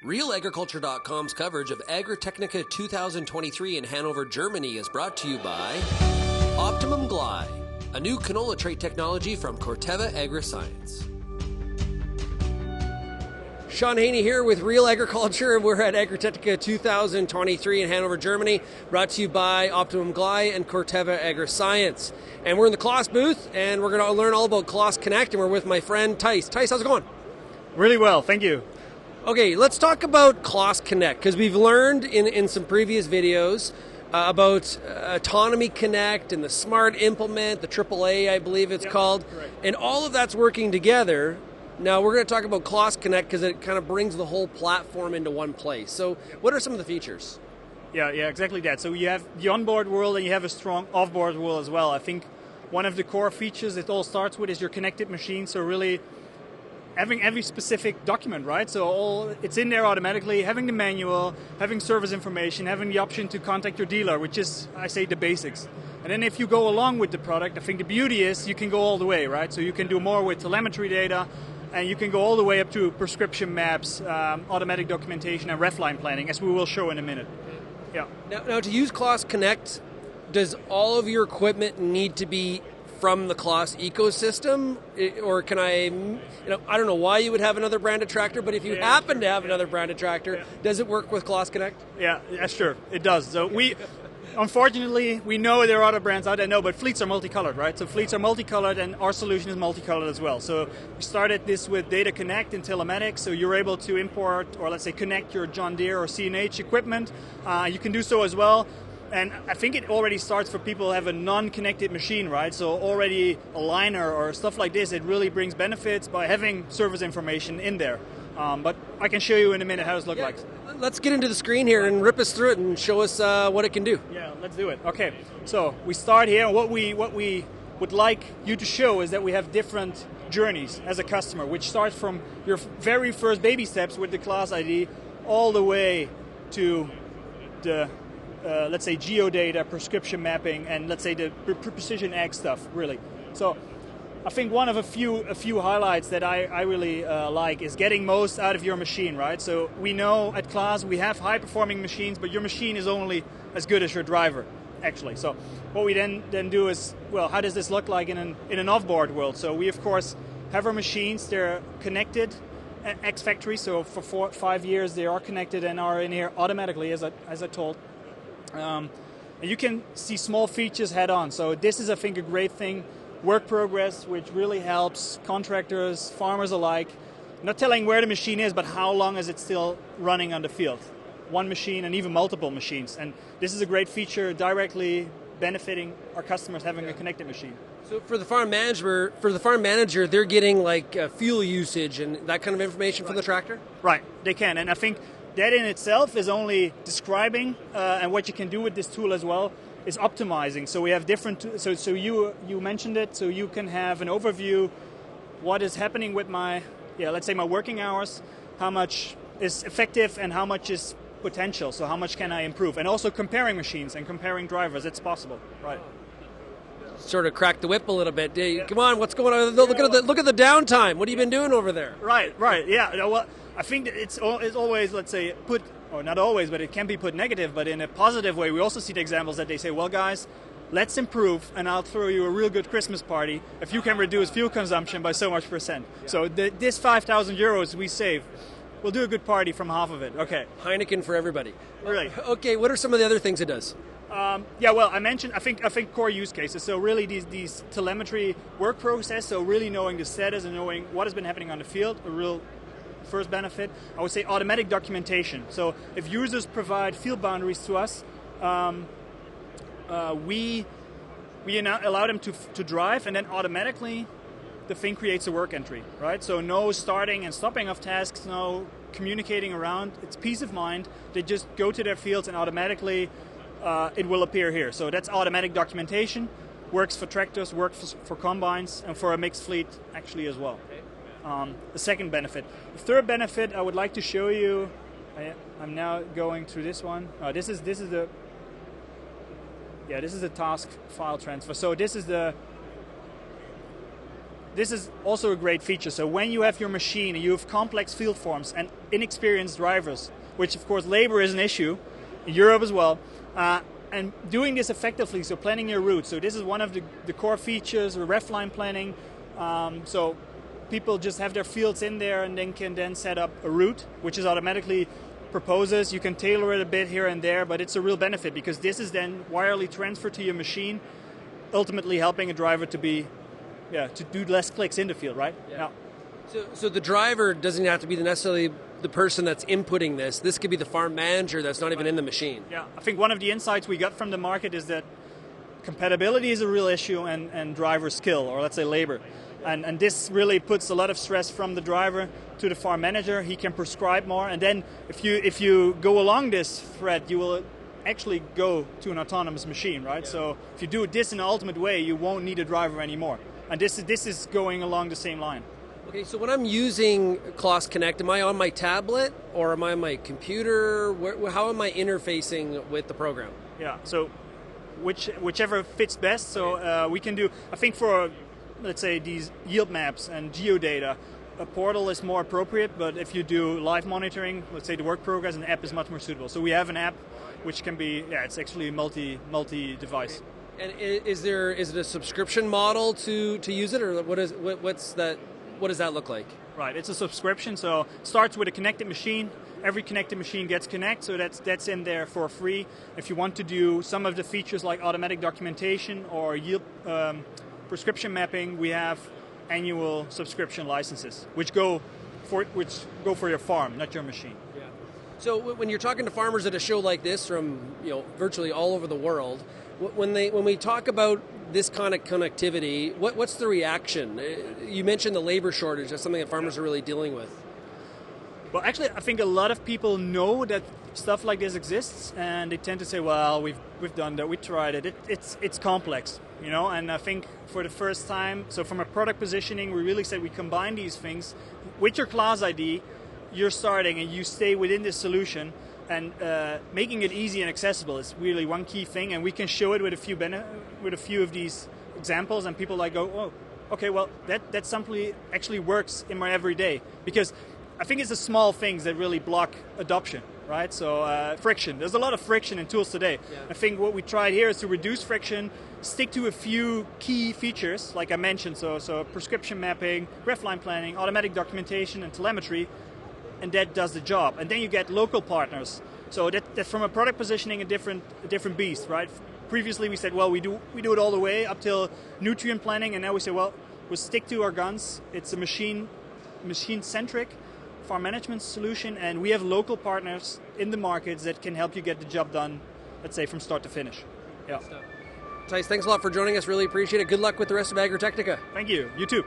RealAgriculture.com's coverage of Agritechnica 2023 in Hanover, Germany is brought to you by Optimum Glide, a new canola trait technology from Corteva Agriscience. Sean Haney here with Real Agriculture. We're at Agritechnica 2023 in Hanover, Germany, brought to you by Optimum Glide and Corteva Agriscience. And we're in the CLAAS booth, and we're going to learn all about CLAAS Connect, and we're with my friend Thijs. Thijs, how's it going? Really well, thank you. Okay, let's talk about CLAAS Connect, because we've learned in some previous videos about Autonomy Connect and the Smart Implement, the AAA, I believe it's called, correct. And all of that's working together. Now we're going to talk about CLAAS Connect because it kind of brings the whole platform into one place. So what are some of the features? Yeah, exactly that. So you have the onboard world and you have a strong offboard world as well. I think one of the core features it all starts with is your connected machine. So really having every specific document, right? So it's in there automatically, having the manual, having service information, having the option to contact your dealer, which is, I say, the basics. And then if you go along with the product, I think the beauty is you can go all the way, right? So you can do more with telemetry data, and you can go all the way up to prescription maps, automatic documentation, and ref line planning, as we will show in a minute. Yeah. Now to use CLAAS Connect, does all of your equipment need to be from the CLAAS ecosystem, or can I don't know why you would have another branded tractor, but if you happen to have another branded tractor, does it work with CLAAS Connect? Yeah, sure, it does. So unfortunately, we know there are other brands out there, but fleets are multicolored, right? So fleets are multicolored, and our solution is multicolored as well. So we started this with Data Connect and telematics, so you're able to import, or let's say connect your John Deere or CNH equipment. You can do so as well. And I think it already starts for people who have a non-connected machine, right? So already a liner or stuff like this, it really brings benefits by having service information in there. But I can show you in a minute how it looks like. Let's get into the screen here and rip us through it and show us what it can do. Yeah, let's do it. Okay, so we start here. What we would like you to show is that we have different journeys as a customer, which starts from your very first baby steps with the CLAAS ID all the way to the let's say geodata, prescription mapping, and let's say the precision ag stuff, really. So I think one of a few highlights that I really like is getting most out of your machine, right? So we know at CLAAS we have high-performing machines, but your machine is only as good as your driver, actually. So what we then do is, well, how does this look like in an off-board world? So we, of course, have our machines. They're connected ex-factory, so for 5 years they are connected and are in here automatically, as I told. And you can see small features head-on. So this is, I think, a great thing. Work progress, which really helps contractors, farmers alike. Not telling where the machine is, but how long is it still running on the field. One machine and even multiple machines. And this is a great feature directly benefiting our customers having a connected machine. So for the farm manager, they're getting like fuel usage and that kind of information from the tractor? Right, they can. And I think that in itself is only describing, and what you can do with this tool as well is optimizing. So we have different, so you mentioned it, so you can have an overview, what is happening with my, let's say my working hours, how much is effective and how much is potential, so how much can I improve, and also comparing machines and comparing drivers, it's possible, right? Sort of crack the whip a little bit. Hey, come on, what's going on? Look at the downtime. What have you been doing over there? Right, yeah, well, I think it's always, let's say, or not always, but it can be put negative, but in a positive way. We also see the examples that they say, well, guys, let's improve, and I'll throw you a real good Christmas party if you can reduce fuel consumption by so much %. Yeah. So this 5,000 euros we save, we'll do a good party from half of it. Okay. Heineken for everybody. Really. Okay, what are some of the other things it does? Well, I mentioned, I think core use cases. So really these telemetry work process, so really knowing the status and knowing what has been happening on the field, a real first benefit. I would say automatic documentation. So if users provide field boundaries to us, we allow them to drive, and then automatically the thing creates a work entry, right? So no starting and stopping of tasks, no communicating around. It's peace of mind. They just go to their fields and automatically it will appear here. So that's automatic documentation. Works for tractors, works for combines, and for a mixed fleet actually as well. The second benefit. The third benefit I would like to show you, I'm now going through this one. This is the task file transfer. So this is the this is also a great feature. So when you have your machine and you have complex field forms and inexperienced drivers, which of course labor is an issue in Europe as well, and doing this effectively, so planning your route. So this is one of the core features, ref line planning. So people just have their fields in there and then can then set up a route, which is automatically proposes. You can tailor it a bit here and there, but it's a real benefit because this is then wirely transferred to your machine, ultimately helping a driver to do less clicks in the field, right? Yeah. So the driver doesn't have to be necessarily the person that's inputting this. This could be the farm manager that's not even in the machine. Yeah, I think one of the insights we got from the market is that compatibility is a real issue and driver skill, or let's say labor. And this really puts a lot of stress from the driver to the farm manager. He can prescribe more, and then if you go along this thread, you will actually go to an autonomous machine, right? Yeah. So if you do this in an ultimate way, you won't need a driver anymore. And this is going along the same line. Okay, so when I'm using CLAAS Connect, am I on my tablet or am I on my computer? How am I interfacing with the program? Yeah, so whichever fits best. So we can do, I think for, let's say, these yield maps and geodata, a portal is more appropriate, but if you do live monitoring, let's say the work progress, an app is much more suitable. So we have an app which can be, it's actually multi-device. And is it a subscription model to use it, or what does that look like? Right, it's a subscription, so it starts with a connected machine. Every connected machine gets Connect, so that's in there for free. If you want to do some of the features like automatic documentation or yield prescription mapping, we have annual subscription licenses, which go for your farm, not your machine. Yeah. So when you're talking to farmers at a show like this from virtually all over the world, when we talk about this kind of connectivity, what's the reaction? You mentioned the labor shortage. That's something that farmers are really dealing with. Well, actually, I think a lot of people know that stuff like this exists, and they tend to say, "Well, we've done that, we tried it. It's complex, And I think for the first time, so from a product positioning, we really said we combine these things with your CLAAS ID. You're starting, and you stay within this solution. And making it easy and accessible is really one key thing, and we can show it with a few of these examples, and people go, oh, okay, well that simply actually works in my everyday, because I think it's the small things that really block adoption, right? So friction. There's a lot of friction in tools today. Yeah. I think what we tried here is to reduce friction, stick to a few key features, like I mentioned, so prescription mapping, ref line planning, automatic documentation, and telemetry. And that does the job. And then you get local partners. So that from a product positioning, a different beast, right? Previously we said, well, we do it all the way up till nutrient planning, and now we say, well, we'll stick to our guns. It's a machine-centric farm management solution, and we have local partners in the markets that can help you get the job done, let's say, from start to finish. Yeah. Thijs, thanks a lot for joining us. Really appreciate it. Good luck with the rest of Agritechnica. Thank you. You too.